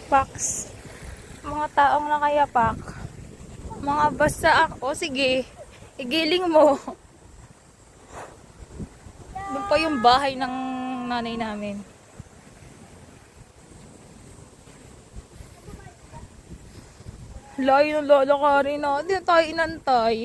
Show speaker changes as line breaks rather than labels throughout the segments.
nakayapaks. Mga taong nakayapak. Mga basta ako. Sige. Igiling mo. Doon pa yung bahay ng nanay namin. Layo ng lalakarin na. Hindi na tayo inantay.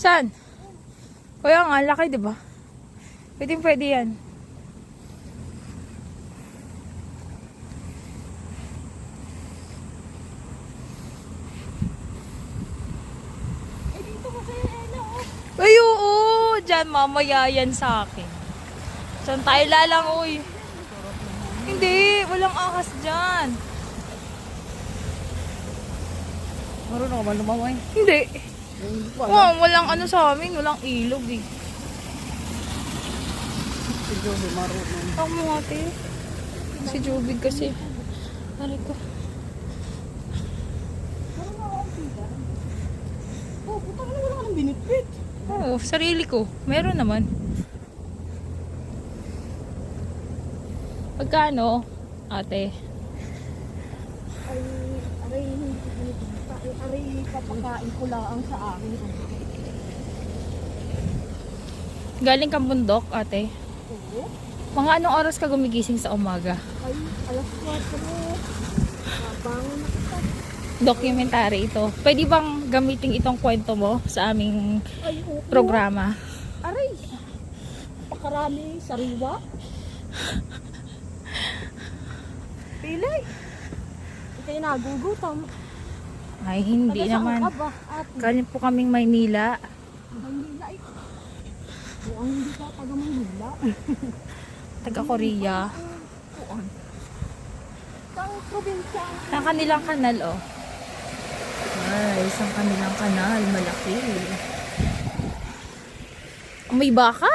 Saan? Kaya nga, laki diba? Pwede yan. Ay, oo! Diyan, mamaya yan sa akin. Saan tayo lalangoy? Hindi, walang akas dyan.
Marunong ka ba lumamay?
Hindi. Oh, walang ano sa amin, walang ilog eh.
Si Joby marunong.
Ako mo ate. Si Jubig kasi. Aray ko.
Oh, puta ka na wala ka ng binitbit.
Oo, sarili ko. Meron naman. Pagkano, ate?
Aray, papakain ko lang sa akin.
Galing kang bundok, ate?
Oo.
Mga anong oras ka gumigising sa umaga?
Ay, alas 4. Habang nakita.
Documentary ito. Pwede bang gamitin itong kwento mo sa aming
Ay, oo.
programa?
Aray, pakarami sariwa. Pilay. Ika'y nagugutom.
Ay, hindi
Taga saan
naman.
ka ba, ate?
Galing po kaming Maynila.
Maynila eh. Mukhang hindi ka taga Maynila.
Taga Korea.
Kuan. Sa probinsya.
Ang kanilang kanal, oh. Ay, isang kanilang kanal. Malaki. May baka.